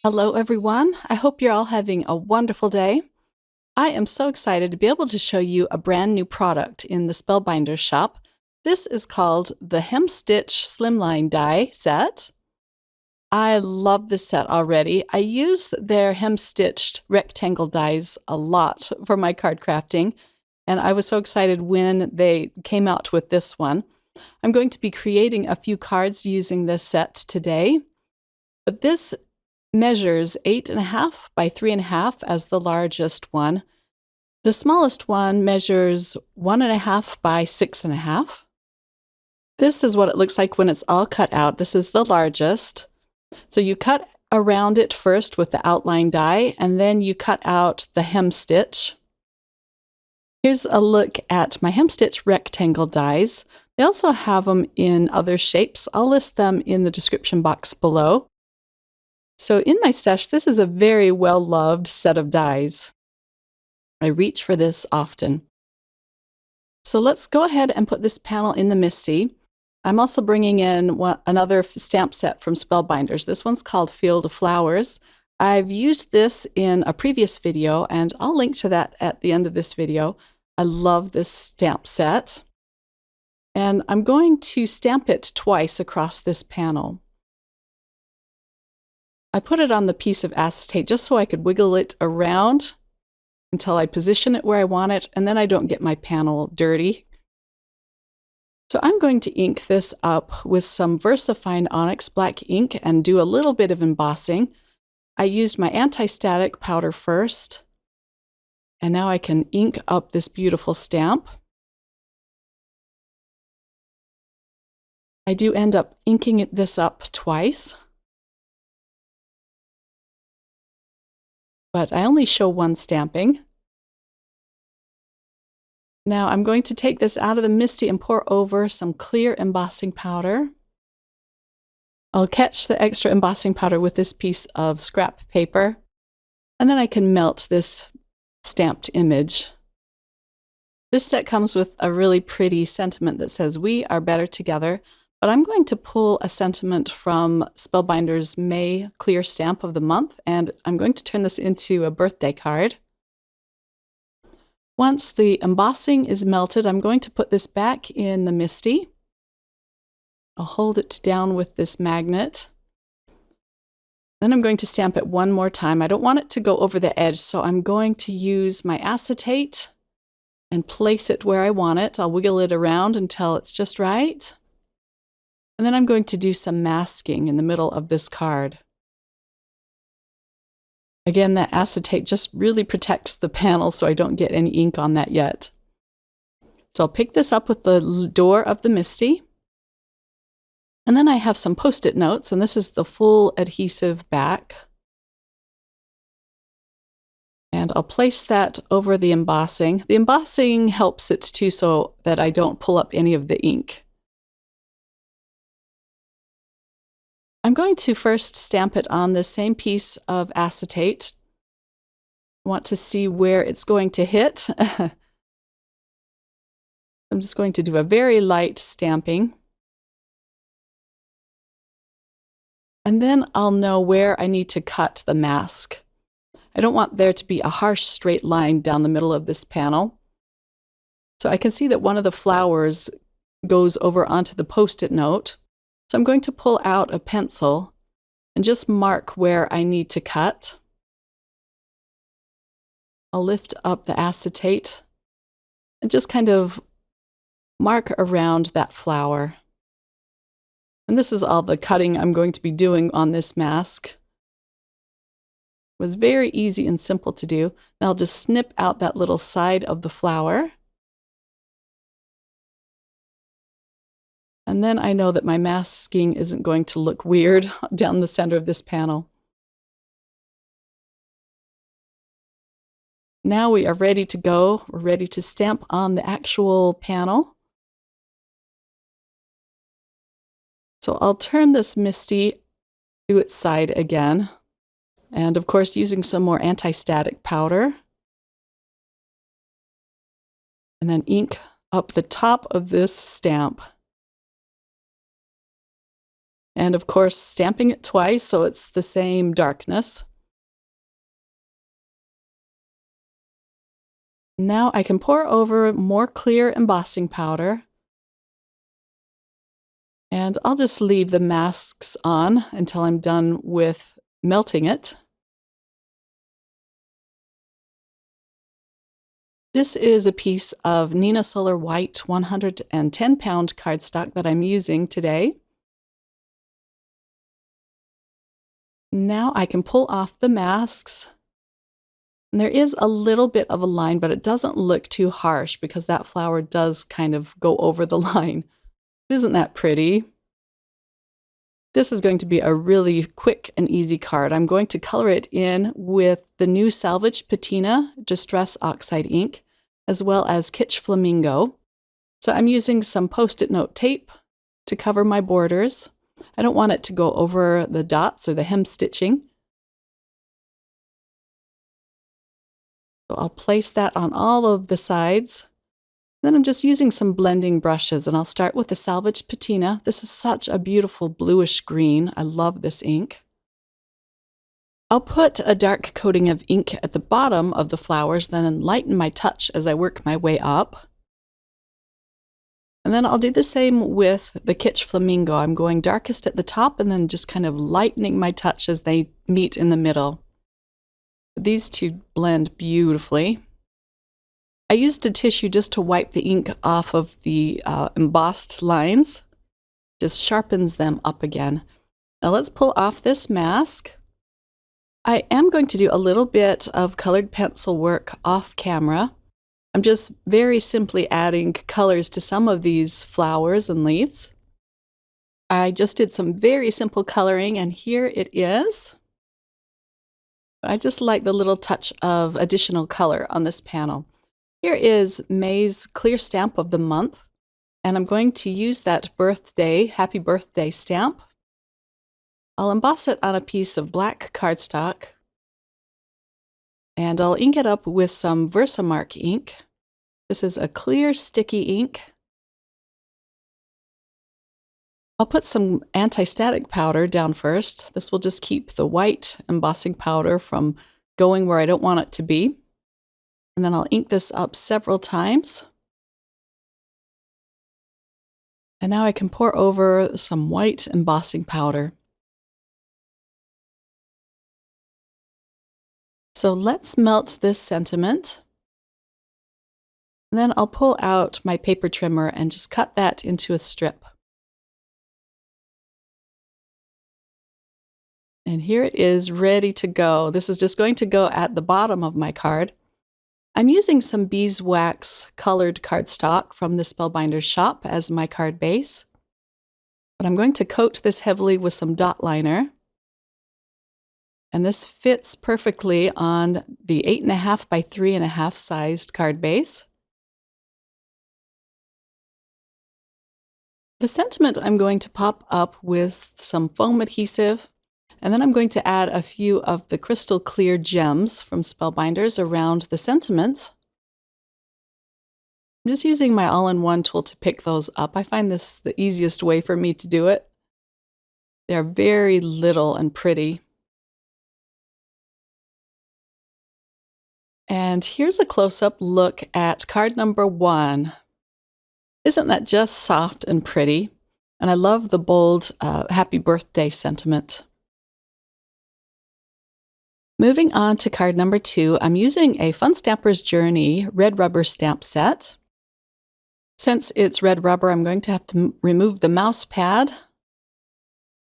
Hello, everyone. I hope you're all having a wonderful day. I am so excited to be able to show you a brand new product in the Spellbinders shop. This is called the Hemstitch Slimline die set. I love this set already. I use their hem-stitched rectangle dies a lot for my card crafting, and I was so excited when they came out with this one. I'm going to be creating a few cards using this set today, but this measures 8.5 by 3.5 as the largest one. The smallest one measures 1.5 by 6.5. This is what it looks like when it's all cut out. This is the largest. So you cut around it first with the outline die, and then you cut out the hem stitch. Here's a look at my Hemstitch rectangle dies. They also have them in other shapes. I'll list them in the description box below. So in my stash, this is a very well-loved set of dies. I reach for this often. So let's go ahead and put this panel in the MISTI. I'm also bringing in another stamp set from Spellbinders. This one's called Field of Flowers. I've used this in a previous video, and I'll link to that at the end of this video. I love this stamp set. And I'm going to stamp it twice across this panel. I put it on the piece of acetate just so I could wiggle it around until I position it where I want it, and then I don't get my panel dirty. So I'm going to ink this up with some VersaFine Onyx black ink and do a little bit of embossing. I used my anti-static powder first, and now I can ink up this beautiful stamp. I do end up inking this up twice, but I only show one stamping. Now I'm going to take this out of the MISTI and pour over some clear embossing powder. I'll catch the extra embossing powder with this piece of scrap paper, and then I can melt this stamped image. This set comes with a really pretty sentiment that says, "We are better together," but I'm going to pull a sentiment from Spellbinders' May Clear Stamp of the Month, and I'm going to turn this into a birthday card. Once the embossing is melted, I'm going to put this back in the MISTI. I'll hold it down with this magnet. Then I'm going to stamp it one more time. I don't want it to go over the edge, so I'm going to use my acetate and place it where I want it. I'll wiggle it around until it's just right. And then I'm going to do some masking in the middle of this card. Again, that acetate just really protects the panel so I don't get any ink on that yet. So I'll pick this up with the door of the MISTI. And then I have some Post-it notes, and this is the full adhesive back. And I'll place that over the embossing. The embossing helps it too so that I don't pull up any of the ink. I'm going to first stamp it on the same piece of acetate. I want to see where it's going to hit. I'm just going to do a very light stamping. And then I'll know where I need to cut the mask. I don't want there to be a harsh straight line down the middle of this panel. So I can see that one of the flowers goes over onto the Post-it note. So I'm going to pull out a pencil and just mark where I need to cut. I'll lift up the acetate and just kind of mark around that flower. And this is all the cutting I'm going to be doing on this mask. It was very easy and simple to do. Now I'll just snip out that little side of the flower. And then I know that my masking isn't going to look weird down the center of this panel. Now we are ready to go. We're ready to stamp on the actual panel. So I'll turn this MISTI to its side again. And of course, using some more anti-static powder. And then ink up the top of this stamp. And of course, stamping it twice so it's the same darkness. Now I can pour over more clear embossing powder. And I'll just leave the masks on until I'm done with melting it. This is a piece of Nina Solar White 110-pound cardstock that I'm using today. Now I can pull off the masks. And there is a little bit of a line, but it doesn't look too harsh because that flower does kind of go over the line. Isn't that pretty? This is going to be a really quick and easy card. I'm going to color it in with the new Salvage Patina Distress Oxide ink, as well as Kitsch Flamingo. So I'm using some Post-it note tape to cover my borders. I don't want it to go over the dots or the hem stitching. So I'll place that on all of the sides. Then I'm just using some blending brushes, and I'll start with the Salvage Patina. This is such a beautiful bluish green. I love this ink. I'll put a dark coating of ink at the bottom of the flowers, then lighten my touch as I work my way up. And then I'll do the same with the Kitsch Flamingo. I'm going darkest at the top and then just kind of lightening my touch as they meet in the middle. These two blend beautifully. I used a tissue just to wipe the ink off of the embossed lines. Just sharpens them up again. Now let's pull off this mask. I am going to do a little bit of colored pencil work off camera. I'm just very simply adding colors to some of these flowers and leaves. I just did some very simple coloring, and here it is. I just like the little touch of additional color on this panel. Here is May's clear stamp of the month, and I'm going to use that happy birthday stamp. I'll emboss it on a piece of black cardstock, and I'll ink it up with some Versamark ink. This is a clear sticky ink. I'll put some anti-static powder down first. This will just keep the white embossing powder from going where I don't want it to be. And then I'll ink this up several times. And now I can pour over some white embossing powder. So let's melt this sentiment. And then I'll pull out my paper trimmer and just cut that into a strip. And here it is, ready to go. This is just going to go at the bottom of my card. I'm using some beeswax colored cardstock from the Spellbinders shop as my card base. But I'm going to coat this heavily with some dot liner. And this fits perfectly on the 8.5 by 3.5 sized card base. The sentiment I'm going to pop up with some foam adhesive, and then I'm going to add a few of the crystal clear gems from Spellbinders around the sentiment. I'm just using my all-in-one tool to pick those up. I find this the easiest way for me to do it. They're very little and pretty. And here's a close-up look at card number 1. Isn't that just soft and pretty? And I love the bold happy birthday sentiment. Moving on to card number 2, I'm using a Fun Stamper's Journey red rubber stamp set. Since it's red rubber, I'm going to have to remove the mouse pad.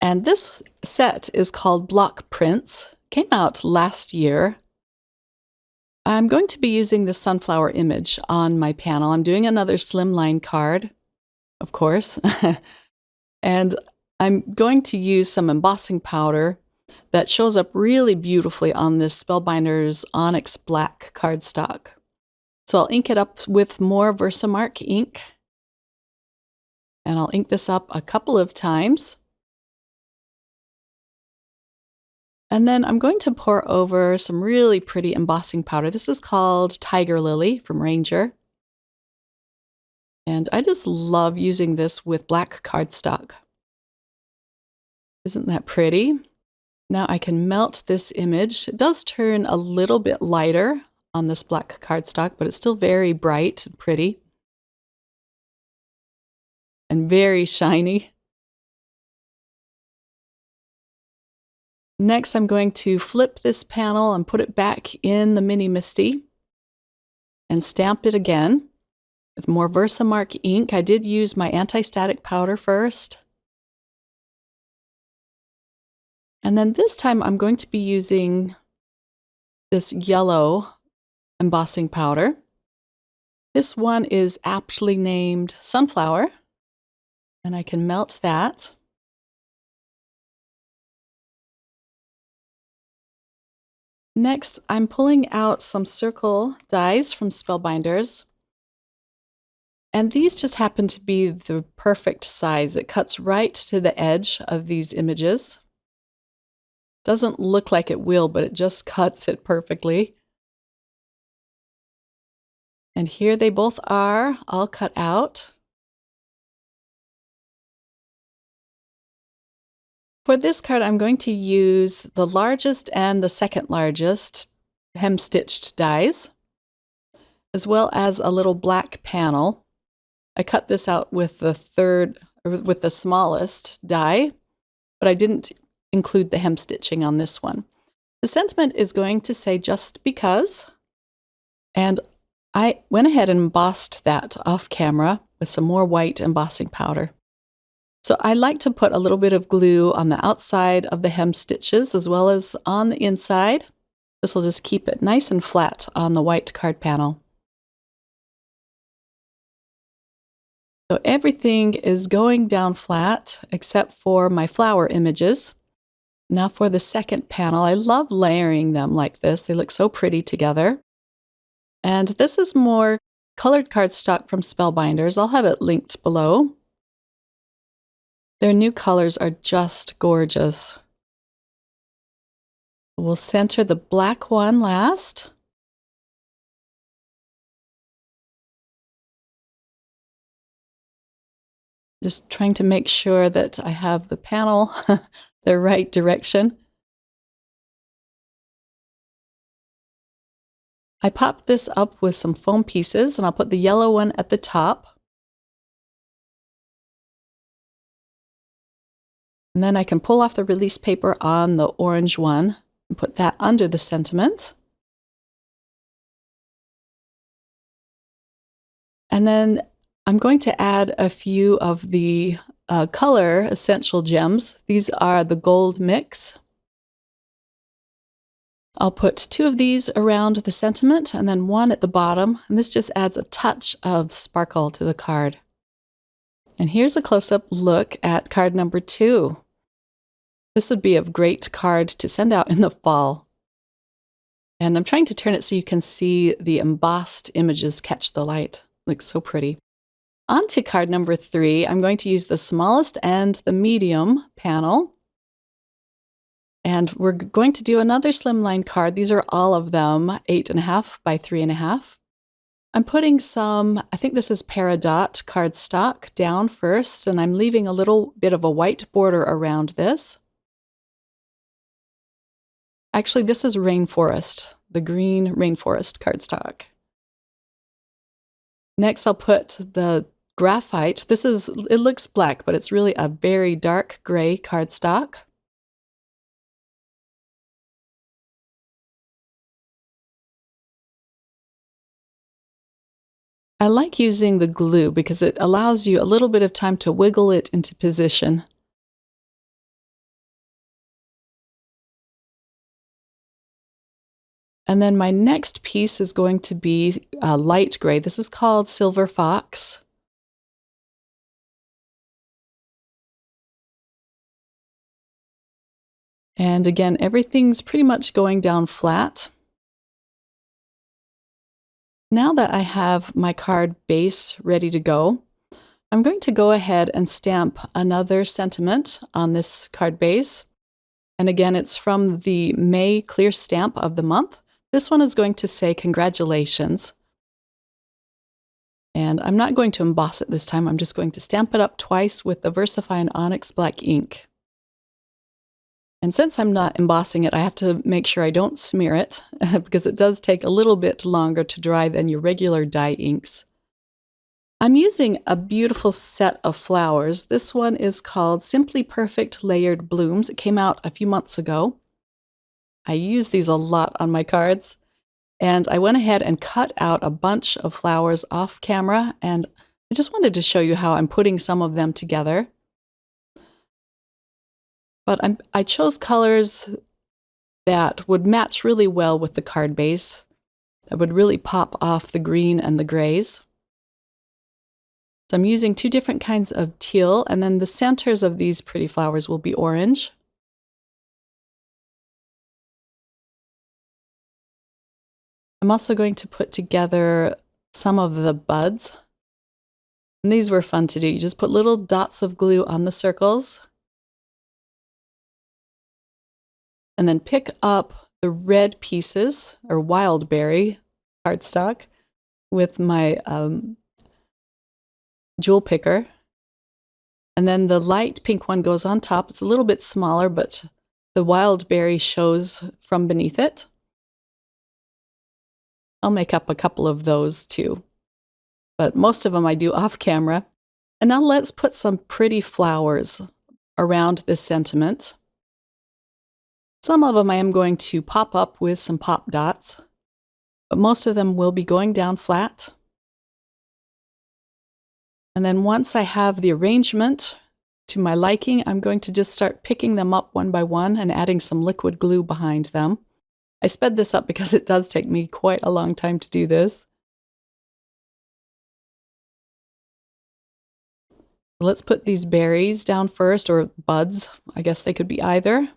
And this set is called Block Prints. Came out last year. I'm going to be using the sunflower image on my panel. I'm doing another Slimline card, of course. And I'm going to use some embossing powder that shows up really beautifully on this Spellbinders Onyx Black cardstock. So I'll ink it up with more Versamark ink. And I'll ink this up a couple of times. And then I'm going to pour over some really pretty embossing powder. This is called Tiger Lily from Ranger. And I just love using this with black cardstock. Isn't that pretty? Now I can melt this image. It does turn a little bit lighter on this black cardstock, but it's still very bright and pretty and very shiny. Next, I'm going to flip this panel and put it back in the Mini Misty and stamp it again with more Versamark ink. I did use my anti-static powder first. And then this time I'm going to be using this yellow embossing powder. This one is aptly named Sunflower, and I can melt that. Next, I'm pulling out some circle dies from Spellbinders. And these just happen to be the perfect size. It cuts right to the edge of these images. Doesn't look like it will, but it just cuts it perfectly. And here they both are, all cut out. For this card, I'm going to use the largest and the second largest Hemstitch Dies, as well as a little black panel. I cut this out with with the smallest die, but I didn't include the hem stitching on this one. The sentiment is going to say just because, and I went ahead and embossed that off camera with some more white embossing powder. So I like to put a little bit of glue on the outside of the hem stitches as well as on the inside. This will just keep it nice and flat on the white card panel. So everything is going down flat except for my flower images. Now for the second panel, I love layering them like this. They look so pretty together. And this is more colored cardstock from Spellbinders. I'll have it linked below. Their new colors are just gorgeous. We'll center the black one last. Just trying to make sure that I have the panel the right direction. I popped this up with some foam pieces, and I'll put the yellow one at the top. And then I can pull off the release paper on the orange one and put that under the sentiment. And then I'm going to add a few of the color essential gems. These are the gold mix. I'll put 2 of these around the sentiment and then 1 at the bottom, and this just adds a touch of sparkle to the card. And here's a close-up look at card number 2. This would be a great card to send out in the fall. And I'm trying to turn it so you can see the embossed images catch the light. Looks so pretty. On to card number 3, I'm going to use the smallest and the medium panel. And we're going to do another slimline card. These are all of them 8.5 by 3.5. I'm putting some, I think this is Peridot cardstock down first, and I'm leaving a little bit of a white border around this. Actually, this is Rainforest, the green Rainforest cardstock. Next, I'll put the graphite. It looks black, but it's really a very dark gray cardstock. I like using the glue because it allows you a little bit of time to wiggle it into position. And then my next piece is going to be light gray. This is called Silver Fox. And again, everything's pretty much going down flat. Now that I have my card base ready to go, I'm going to go ahead and stamp another sentiment on this card base. And again, it's from the May clear stamp of the month. This one is going to say congratulations. And I'm not going to emboss it this time. I'm just going to stamp it up twice with the VersaFine Onyx Black ink. And since I'm not embossing it, I have to make sure I don't smear it because it does take a little bit longer to dry than your regular dye inks. I'm using a beautiful set of flowers. This one is called Simply Perfect Layered Blooms. It came out a few months ago. I use these a lot on my cards. And I went ahead and cut out a bunch of flowers off camera, and I just wanted to show you how I'm putting some of them together. But I chose colors that would match really well with the card base, that would really pop off the green and the grays. So I'm using two different kinds of teal, and then the centers of these pretty flowers will be orange. I'm also going to put together some of the buds. And these were fun to do. You just put little dots of glue on the circles. And then pick up the red pieces, or wild berry cardstock, with my jewel picker. And then the light pink one goes on top. It's a little bit smaller, but the wild berry shows from beneath it. I'll make up a couple of those too, but most of them I do off camera. And now let's put some pretty flowers around this sentiment. Some of them I am going to pop up with some pop dots, but most of them will be going down flat. And then once I have the arrangement to my liking, I'm going to just start picking them up one by one and adding some liquid glue behind them. I sped this up because it does take me quite a long time to do this. Let's put these berries down first, or buds. I guess they could be either.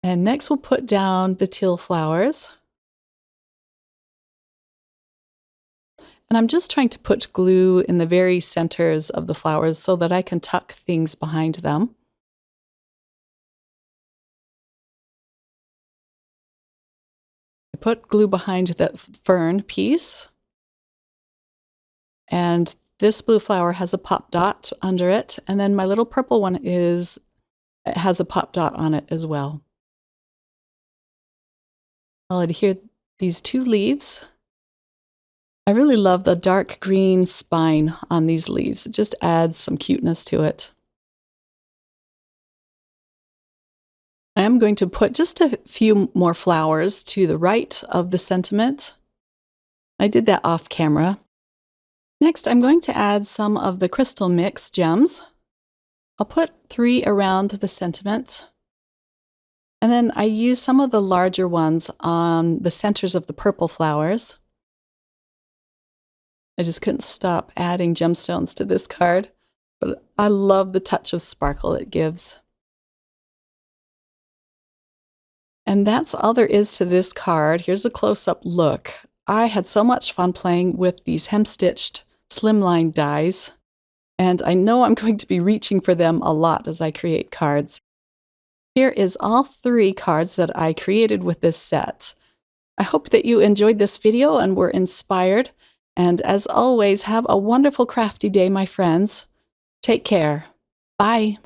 And next we'll put down the teal flowers. And I'm just trying to put glue in the very centers of the flowers so that I can tuck things behind them. I put glue behind that fern piece. And this blue flower has a pop dot under it. And then my little purple one it has a pop dot on it as well. I'll adhere these two leaves. I really love the dark green spine on these leaves. It just adds some cuteness to it. I am going to put just a few more flowers to the right of the sentiment. I did that off camera. Next, I'm going to add some of the crystal mix gems. I'll put 3 around the sentiment. And then I use some of the larger ones on the centers of the purple flowers. I just couldn't stop adding gemstones to this card, but I love the touch of sparkle it gives. And that's all there is to this card. Here's a close-up look. I had so much fun playing with these Hemstitched Slimline dies, and I know I'm going to be reaching for them a lot as I create cards. Here is all 3 cards that I created with this set. I hope that you enjoyed this video and were inspired. And as always, have a wonderful crafty day, my friends. Take care. Bye.